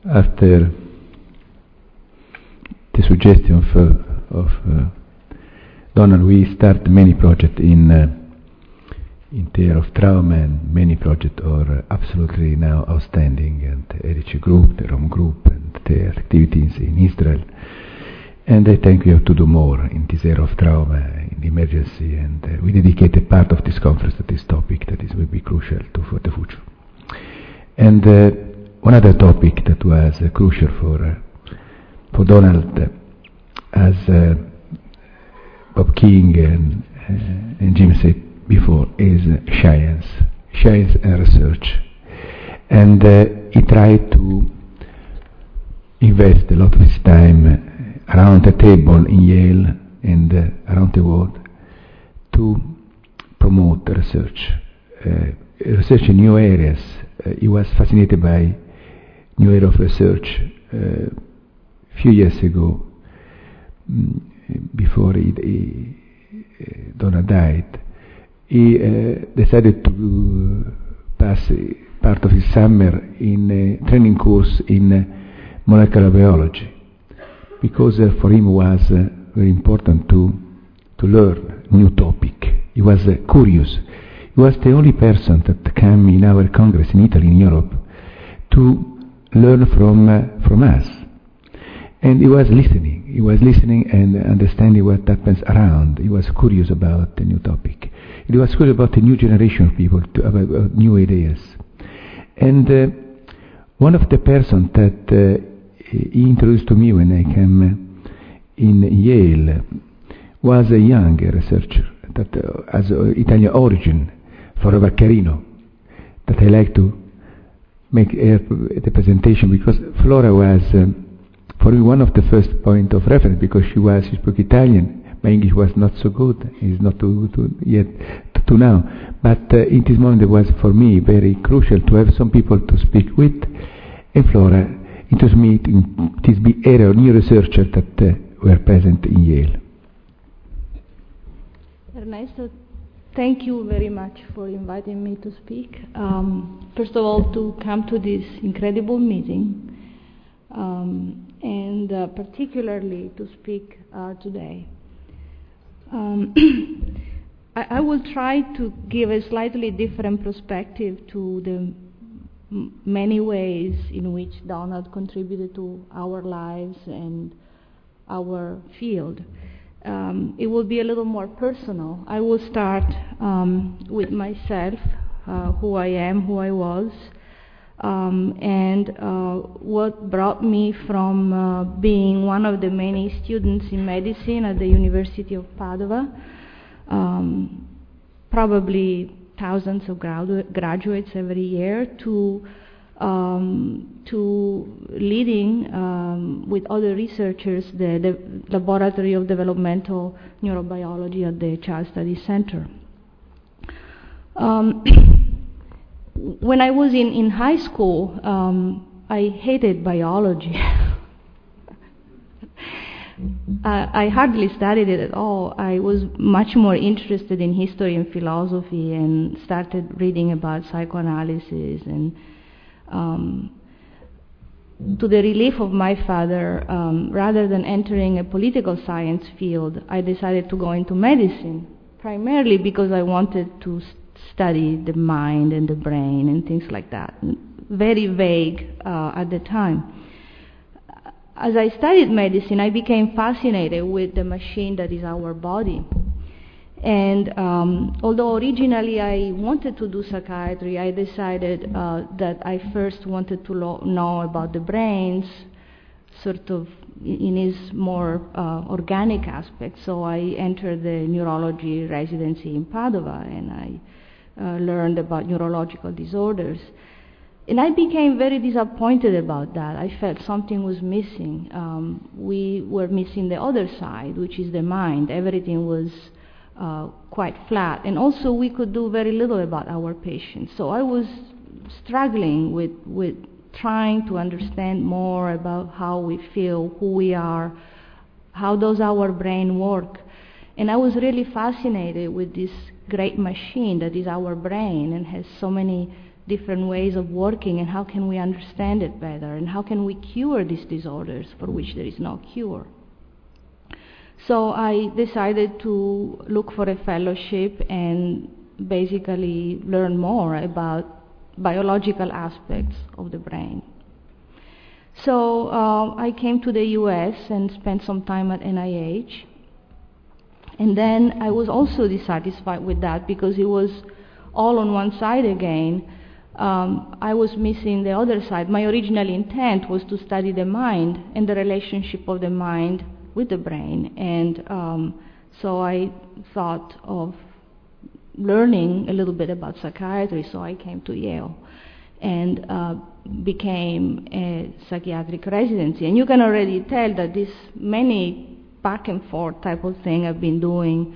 after the suggestion of Donald, we start many projects in terms of trauma, and many projects are absolutely now outstanding, and the Eric group, the Rome group, and their activities in Israel. And I think we have to do more in this area of trauma, in emergency, and we dedicate a part of this conference to this topic that will be crucial for the future. And one other topic that was crucial for Donald, as Bob King and Jim said before, is science and research. And he tried to invest a lot of his time around the table in Yale and around the world to promote research in new areas. He was fascinated by new area of research. Few years ago, before Donald died, he decided to pass part of his summer in a training course in molecular biology, because for him it was very important to learn new topic. He was curious. He was the only person that came in our Congress in Italy, in Europe, to learn from us. And he was listening and understanding what happens around. He was curious about the new topic. He was curious about the new generation of people, about new ideas. And one of the persons that he introduced to me when I came in Yale was a young researcher that has Italian origin, Flora Vaccarino, that I like to make the presentation, because Flora was for me one of the first point of reference, because she spoke Italian. My English was not so good, it's not yet to now, but in this moment it was for me very crucial to have some people to speak with, and Flora introduced me in this big area of new researchers that were present in Yale. Ernesto, thank you very much for inviting me to speak. First of all, to come to this incredible meeting, and particularly to speak today. I will try to give a slightly different perspective to the many ways in which Donald contributed to our lives and our field. It will be a little more personal. I will start with myself, who I am, who I was, and what brought me from being one of the many students in medicine at the University of Padua, probably thousands of graduates every year, to leading with other researchers the Laboratory of Developmental Neurobiology at the Child Studies Center. When I was in high school, I hated biology. I hardly studied it at all. I was much more interested in history and philosophy, and started reading about psychoanalysis. And to the relief of my father, rather than entering a political science field, I decided to go into medicine, primarily because I wanted to study the mind and the brain and things like that. Very vague at the time. As I studied medicine, I became fascinated with the machine that is our body. And although originally I wanted to do psychiatry, I decided that I first wanted to know about the brains, sort of in its more organic aspect. So I entered the neurology residency in Padua, and I learned about neurological disorders. And I became very disappointed about that. I felt something was missing. We were missing the other side, which is the mind. Everything was quite flat. And also we could do very little about our patients. So I was struggling with trying to understand more about how we feel, who we are, how does our brain work. And I was really fascinated with this great machine that is our brain and has so many different ways of working, and how can we understand it better, and how can we cure these disorders for which there is no cure. So I decided to look for a fellowship and basically learn more about biological aspects of the brain. So I came to the US and spent some time at NIH. And then I was also dissatisfied with that because it was all on one side again. I was missing the other side. My original intent was to study the mind and the relationship of the mind with the brain. And so I thought of learning a little bit about psychiatry, so I came to Yale and became a psychiatric residency. And you can already tell that this many back and forth type of thing I've been doing,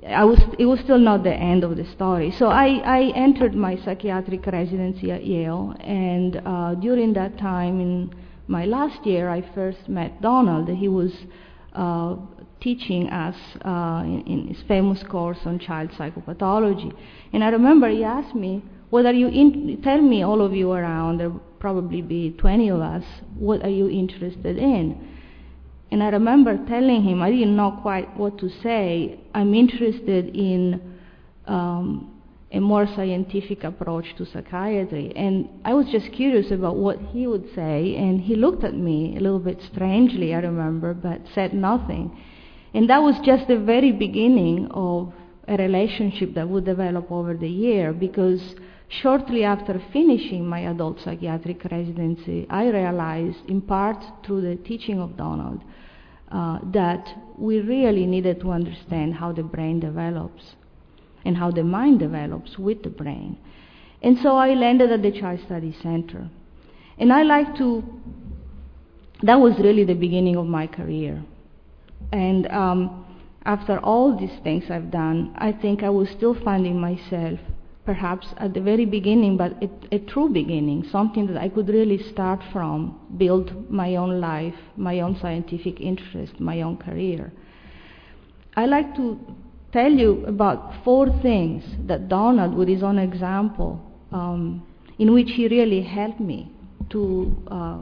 it was still not the end of the story. So I entered my psychiatric residency at Yale, and during that time, in my last year, I first met Donald. He was teaching us in his famous course on child psychopathology. And I remember he asked me, what are you tell me, all of you around, there'll probably be 20 of us, what are you interested in? And I remember telling him, I didn't know quite what to say. I'm interested in a more scientific approach to psychiatry. And I was just curious about what he would say, and he looked at me a little bit strangely, I remember, but said nothing. And that was just the very beginning of a relationship that would develop over the year, because shortly after finishing my adult psychiatric residency, I realized, in part through the teaching of Donald, that we really needed to understand how the brain develops and how the mind develops with the brain. And so I landed at the Child Study Center. And that was really the beginning of my career. And after all these things I've done, I think I was still finding myself, perhaps at the very beginning, but a true beginning, something that I could really start from, build my own life, my own scientific interest, my own career. I like to tell you about 4 things that Donald, with his own example, in which he really helped me to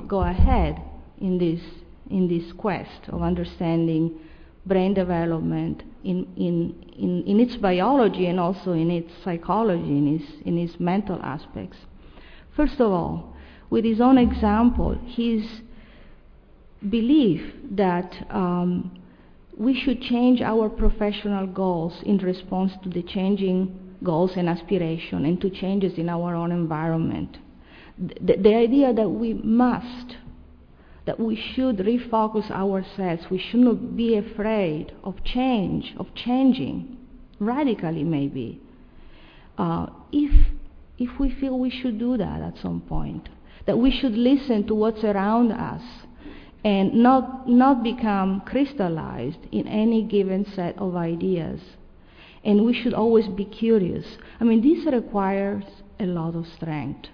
go ahead in this quest of understanding brain development in its biology and also in its psychology, in its mental aspects. First of all, with his own example, his belief that we should change our professional goals in response to the changing goals and aspiration and to changes in our own environment. The idea that we should refocus ourselves, we shouldn't be afraid of change, of changing, radically maybe, if we feel we should do that at some point, that we should listen to what's around us and not become crystallized in any given set of ideas. And we should always be curious. I mean, this requires a lot of strength.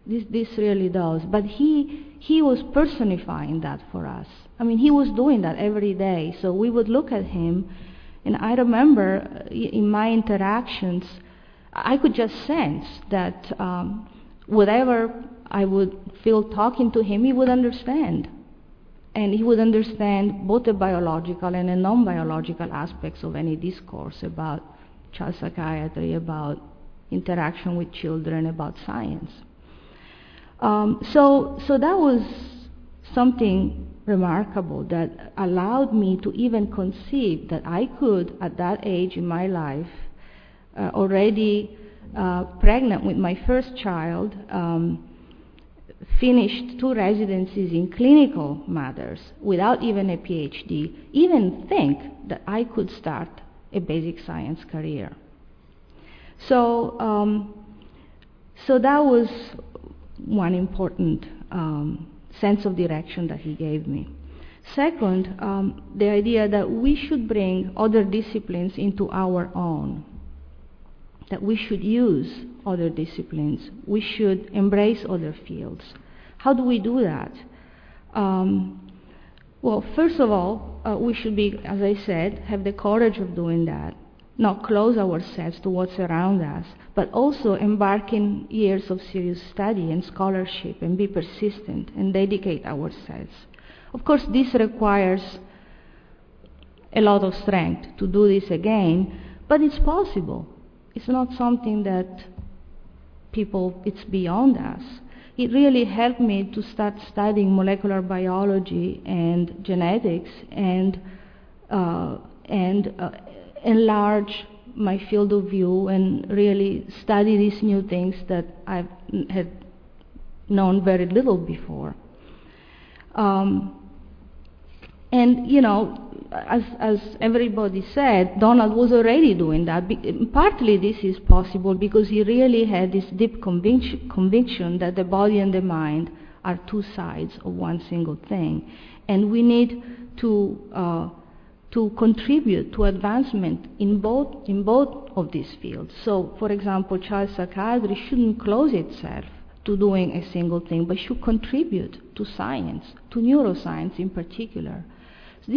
This really does. But he was personifying that for us. I mean, he was doing that every day. So we would look at him, and I remember in my interactions, I could just sense that whatever I would feel talking to him, he would understand. And he would understand both the biological and the non-biological aspects of any discourse about child psychiatry, about interaction with children, about science. So that was something remarkable that allowed me to even conceive that I could, at that age in my life, already pregnant with my first child, finished 2 residencies in clinical matters without even a PhD, even think that I could start a basic science career. So that was one important sense of direction that he gave me. Second, the idea that we should bring other disciplines into our own, that we should use other disciplines, we should embrace other fields. How do we do that? Well, first of all, we should be, as I said, have the courage of doing that. not close ourselves to what's around us, but also embark in years of serious study and scholarship and be persistent and dedicate ourselves. Of course, this requires a lot of strength to do this again, but it's possible. It's not something that it's beyond us. It really helped me to start studying molecular biology and genetics and enlarge my field of view and really study these new things that I had known very little before. And you know, as everybody said, Donald was already doing that. Partly this is possible because he really had this deep conviction that the body and the mind are two sides of one single thing, and we need to contribute to advancement in both of these fields. So, for example, child psychiatry shouldn't close itself to doing a single thing, but should contribute to science, to neuroscience in particular. So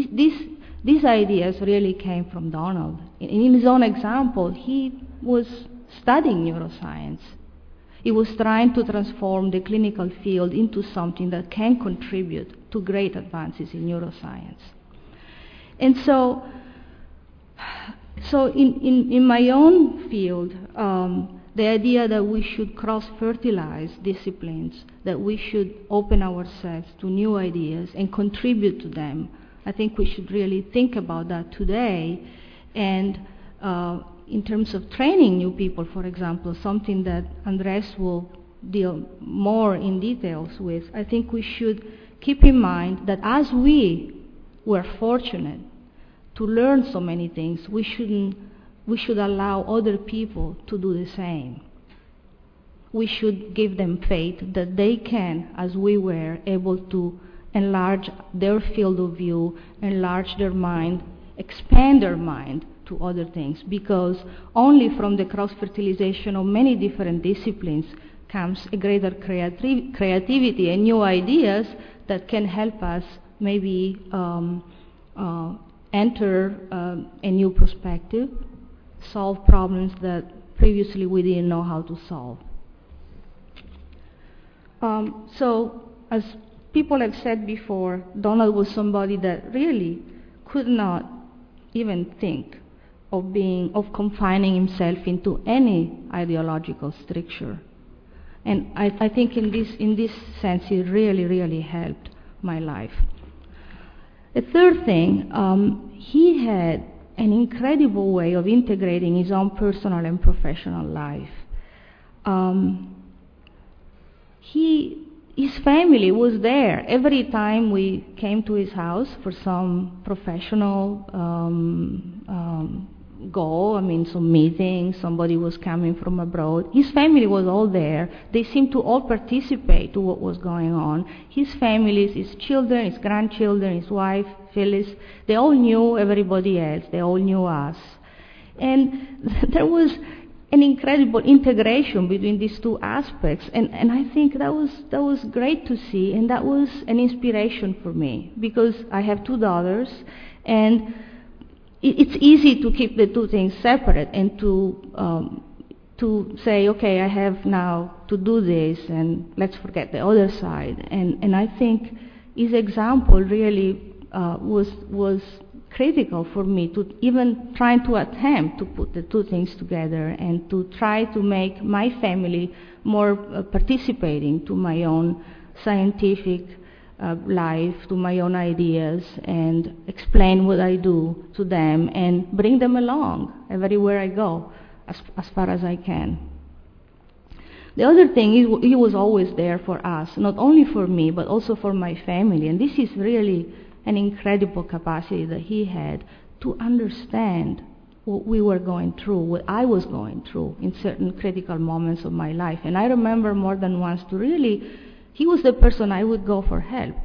these ideas really came from Donald. In his own example, he was studying neuroscience. He was trying to transform the clinical field into something that can contribute to great advances in neuroscience. And so in my own field, the idea that we should cross-fertilize disciplines, that we should open ourselves to new ideas and contribute to them, I think we should really think about that today. And in terms of training new people, for example, something that Andres will deal more in details with, I think we should keep in mind that as we were fortunate to learn so many things, we should allow other people to do the same. We should give them faith that they can, as we were, able to enlarge their field of view, enlarge their mind, expand their mind to other things, because only from the cross-fertilization of many different disciplines comes a greater creativity and new ideas that can help us maybe enter a new perspective, solve problems that previously we didn't know how to solve. So, as people have said before, Donald was somebody that really could not even think of confining himself into any ideological stricture. And I think in this sense, he really, really helped my life. The third thing, he had an incredible way of integrating his own personal and professional life. His family was there every time we came to his house for some professional goal. I mean, some meeting, somebody was coming from abroad. His family was all there. They seemed to all participate to what was going on. His families, his children, his grandchildren, his wife, Phyllis, they all knew everybody else. They all knew us. And there was an incredible integration between these two aspects, and I think that was great to see, and that was an inspiration for me, because I have two daughters, and it's easy to keep the two things separate and to say, okay, I have now to do this, and let's forget the other side. And I think his example really was critical for me to even trying to attempt to put the two things together and to try to make my family more participating to my own scientific life, to my own ideas, and explain what I do to them and bring them along everywhere I go as far as I can. The other thing is he was always there for us, not only for me but also for my family, and this is really an incredible capacity that he had to understand what we were going through, what I was going through in certain critical moments of my life. And I remember more than once he was the person I would go for help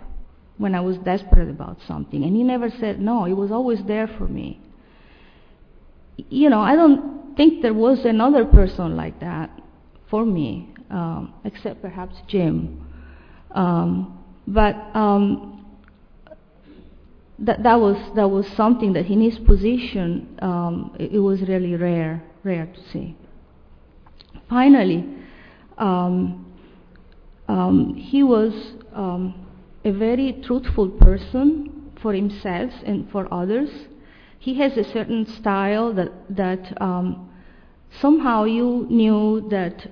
when I was desperate about something, and he never said no. He was always there for me. You know, I don't think there was another person like that for me, except perhaps Jim. that was something that in his position it was really rare to see. Finally, he was a very truthful person for himself and for others. He has a certain style that somehow you knew that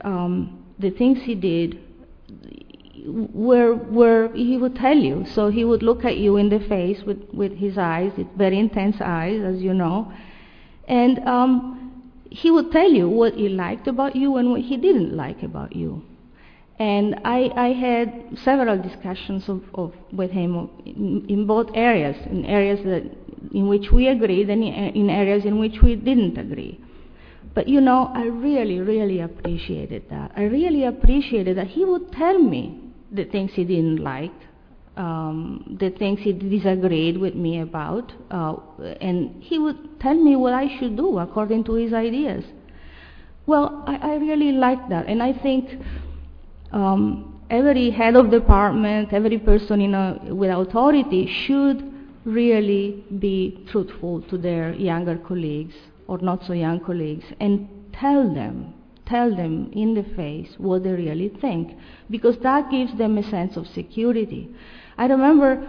the things he did were he would tell you. So he would look at you in the face with his eyes, very intense eyes, as you know, and he would tell you what he liked about you and what he didn't like about you. And I had several discussions with him in both areas, in areas in which we agreed and in areas in which we didn't agree. But you know, I really, really appreciated that. I really appreciated that he would tell me the things he didn't like, the things he disagreed with me about, and he would tell me what I should do according to his ideas. Well, I really liked that, and I think every head of department, every person with authority should really be truthful to their younger colleagues or not so young colleagues and tell them in the face what they really think, because that gives them a sense of security. I remember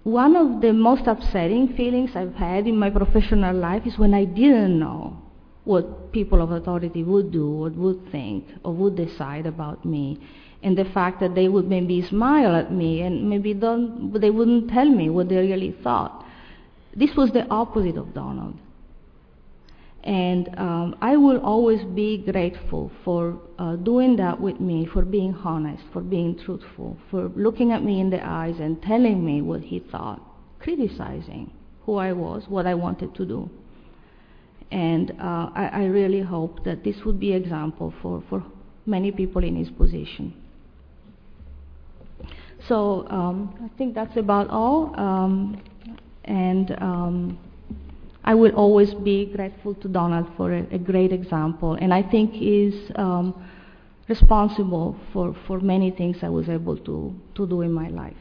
one of the most upsetting feelings I've had in my professional life is when I didn't know what people of authority would do, or would think, or would decide about me, and the fact that they would maybe smile at me and maybe they wouldn't tell me what they really thought. This was the opposite of Donald. And I will always be grateful for doing that with me, for being honest, for being truthful, for looking at me in the eyes and telling me what he thought, criticizing who I was, what I wanted to do. And I really hope that this would be an example for many people in his position. So I think that's about all. I will always be grateful to Donald for a great example, and I think he's responsible for many things I was able to do in my life.